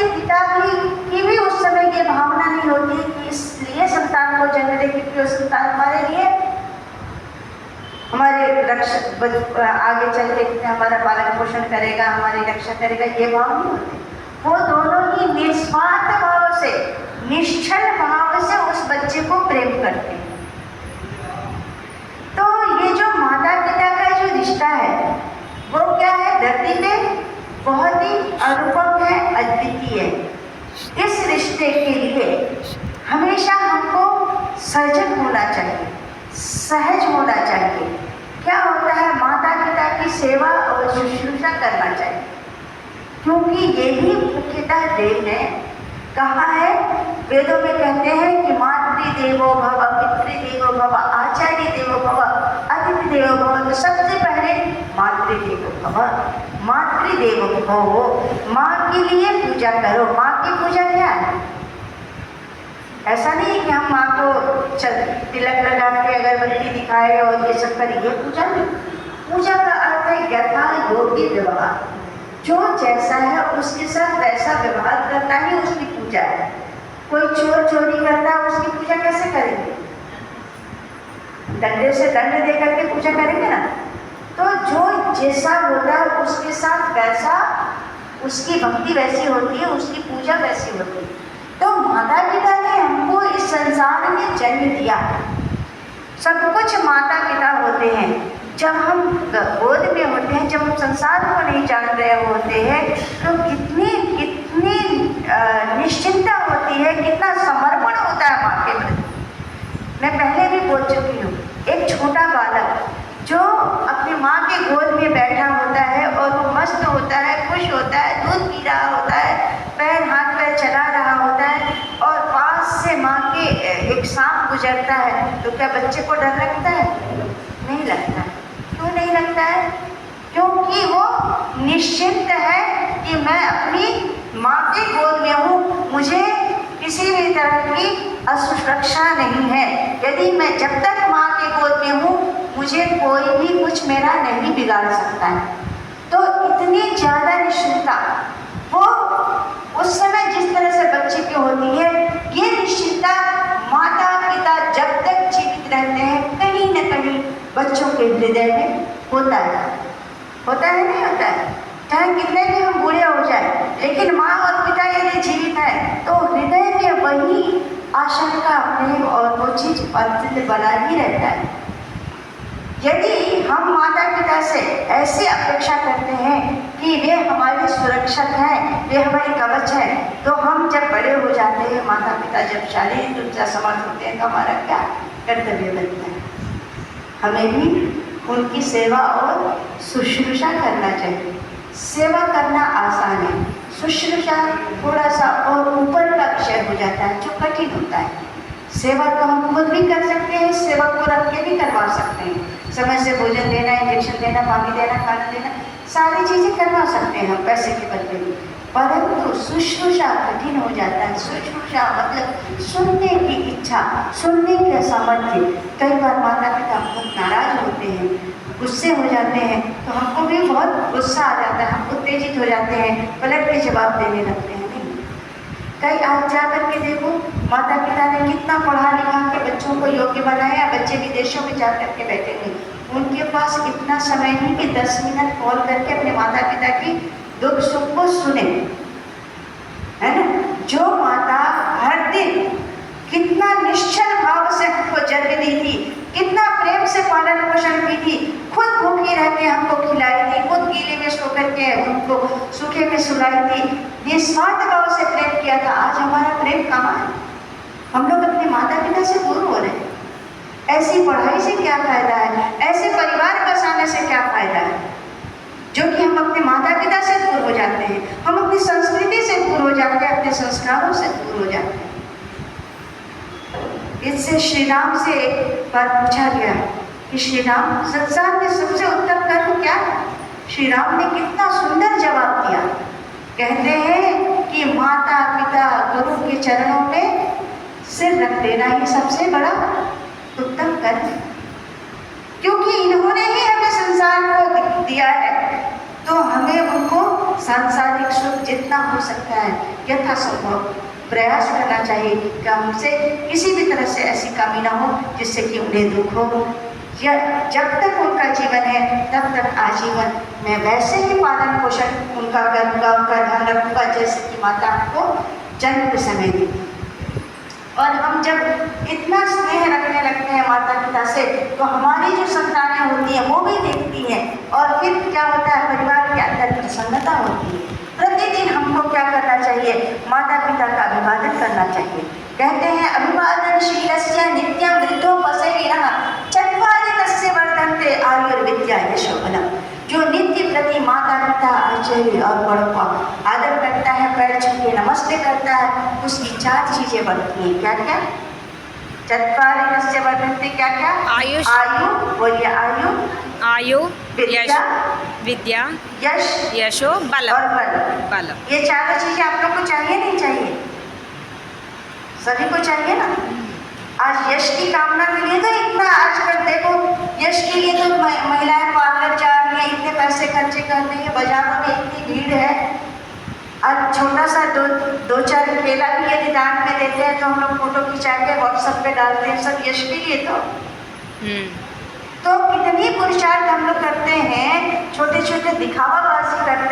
पिता की भी उस समय ये भावना नहीं होती कि इसलिए संतान को जन्म दे क्योंकि वो संतान हमारे लिए हमारे रक्षक आगे चल के हमारा पालन पोषण करेगा, हमारी रक्षा करेगा, ये भाव नहीं होते। वो दोनों ही निस्वार्थ भाव से, निश्चल भाव से उस बच्चे को प्रेम करते हैं। तो ये जो माता पिता का जो रिश्ता है वो क्या है, धरती पे बहुत ही अनुपम है, अद्वितीय है। इस रिश्ते के लिए हमेशा हमको सजग होना चाहिए, सहज होना चाहिए। क्या होता है, माता पिता की सेवा और शुश्रूषा करना चाहिए, क्योंकि यही मुख्यतः देव ने कहा है। वेदों में कहते हैं कि मातृदेवो भव, पितृदेवो भव, आचार्य देवो भव, अतिथि देवो भव। तो सबसे पहले मातृदेवो भव, मातृदेवो भव, माँ के लिए पूजा करो। माँ की पूजा क्या है? ऐसा नहीं कि हम माँ को तिलक लगा के अगरबत्ती दिखाए और ये सब करें, ये पूजा नहीं। पूजा का अर्थ है यथा योग्य व्यवहार, जो जैसा है उसके साथ वैसा व्यवहार करता ही उसकी पूजा है। कोई चोर चोरी करता है, उसकी पूजा कैसे करेंगे? दंडे से दंड दे करके पूजा करेंगे ना। तो जो जैसा होता है उसके साथ वैसा, उसकी भक्ति वैसी होती है, उसकी पूजा वैसी होती है। तो माता पिता ने हमको इस संसार में जन्म दिया, सब कुछ माता पिता होते हैं। जब हम गोद में होते हैं, जब हम संसार को नहीं जान रहे होते हैं, तो कितनी कितनी निश्चिंता होती है, कितना समर्पण होता है माँ के प्रति। मैं पहले भी बोल चुकी हूँ, एक छोटा बालक जो अपनी माँ के गोद में बैठा होता है और वो मस्त होता है, खुश होता है, दूध पी रहा होता है, पैर हाथ पैर चला रहा होता है, और पास से माँ के एक सांप गुजरता है, तो क्या बच्चे को डर लगता है? नहीं लगता है। क्यों नहीं लगता है? क्योंकि वो निश्चिंत है कि मैं अपनी माँ के गोद में हूँ, मुझे किसी भी तरह की असुरक्षा नहीं है। यदि मैं जब तक माँ के गोद में हूँ, मुझे कोई भी कुछ मेरा नहीं बिगाड़ सकता है। तो इतनी ज़्यादा निश्चिंता वो उस समय जिस तरह से बच्चे की होती है, ये निश्चिंता माता पिता जब तक जीवित रहते हैं कहीं न कहीं बच्चों के हृदय में होता है। होता है नहीं होता है? चाहे कितने भी हम बूढ़े हो जाए, लेकिन माँ और पिता यदि जीवित है तो हृदय में वही आशंका, प्रेम और वो चीज अद्वितीय बना ही रहता है। यदि हम माता पिता से ऐसी अपेक्षा करते हैं कि वे हमारे सुरक्षक हैं, वे हमारी कवच है, तो हम जब बड़े हो जाते हैं, माता पिता जब शारीरिक रूप से असमर्थ होते हैं, तो हमारा क्या कर्तव्य बनता है? हमें भी उनकी सेवा और शुश्रूषा करना चाहिए। सेवा करना आसान है, शुश्रूषा थोड़ा सा और ऊपर का विषय हो जाता है, जो कठिन होता है। सेवा तो हम खुद भी कर सकते हैं, सेवक को रख के भी करवा सकते हैं। समय से भोजन देना, इंजेक्शन देना, पानी देना, खाना देना, सारी चीज़ें करवा सकते हैं हम पैसे के बदले में। परंतु शुश्रूषा कठिन हो जाता है। शुश्रूषा मतलब सुनने की इच्छा, सुनने का सामर्थ्य। कई बार माता पिता बहुत नाराज होते हैं, गुस्से हो जाते हैं, तो हमको भी बहुत गुस्सा आ जाता है, हम उत्तेजित हो जाते हैं, पलट के जवाब देने लगते हैं। नहीं, कई आज जा कर के देखो, माता पिता ने कितना पढ़ा लिखा के बच्चों को योग्य बनाया, बच्चे विदेशों में जा कर के बैठे हैं, उनके पास इतना समय नहीं कि 10 मिनट कॉल करके अपने माता पिता की दुख सुख को सुने, है ना। जो माता हर दिन कितना निश्चल भाव से हमको जन्म दी थी, कितना प्रेम से पालन पोषण की थी, खुद भूखी रह के हमको खिलाई थी, खुद गीले में सो करके उनको सूखे में सुलाई थी, निस्वार्थ भाव से प्रेम किया था। आज हमारा प्रेम कहाँ है? हम लोग अपने माता पिता से दूर हो रहे हैं। ऐसी पढ़ाई से क्या फायदा है? ऐसे परिवार बसाने से क्या फायदा है? जो कि हम अपने माता पिता से दूर हो जाते हैं, हम अपनी संस्कृति से दूर हो जाते हैं, अपने संस्कारों से दूर हो जाते हैं। इससे श्री राम से एक बार पूछा गया कि श्री राम, संसार में सबसे उत्तम कर्म क्या है? श्री राम ने कितना सुंदर जवाब दिया। कहते हैं कि माता पिता गुरु के चरणों में सिर रख देना ही सबसे बड़ा उत्तम कर्म है, क्योंकि इन्होंने ही हमें संसार को दिया है। तो हमें उनको सांसारिक सुख जितना हो सकता है यथासंभव प्रयास करना चाहिए कि हमसे किसी भी तरह से ऐसी कमी ना हो जिससे कि उन्हें दुख हो। या जब तक उनका जीवन है तब तक आजीवन मैं वैसे ही पालन पोषण उनका करूँगा, उनका ध्यान रखूँगा जैसे कि माता को जन्म के समय दी। और हम जब इतना स्नेह रखने लगते हैं माता पिता से तो हमारी जो संतानें होती हैं वो भी देखती हैं और फिर क्या होता है, परिवार के अंदर प्रसन्नता होती है। प्रतिदिन हमको क्या करना चाहिए, माता पिता का अभिवादन करना चाहिए। कहते हैं अभिवादनशीलस्य नित्यं वृद्धोपसेविनः चत्वारि तस्य वर्धन्ते आयुर्विद्या यशोबलम्। जो नित्य प्रति माता पिता आचार्य और बड़ों का आदर करता है, पैर छू के नमस्ते करता है, उसकी 4 चीजें बढ़ती हैं। क्या क्या? चत्वारि तस्य वर्धन्ते, क्या क्या? आयुष, आयु, बोलिए आयु, आयु, विद्या, विद्या, यश यशो, बल। और बल। ये 4 चीजें आप लोग को चाहिए नहीं चाहिए? सभी को चाहिए ना। आज यश की कामना के लिए तो इतना आजकल देखो, यश के लिए तो महिलाएं पार्लर जा रही हैं, इतने पैसे खर्चे कर रही है, बाजारों में इतनी भीड़ है। आज छोटा सा दो चार केला भी यदि दान में देते हैं तो हम लोग फोटो खिंचा के व्हाट्सएप पे डालते हैं, सब यश के लिए। तो कितनी पुरुषार्थ हम लोग करते हैं, छोटे छोटे दिखावाबाजी करते हैं।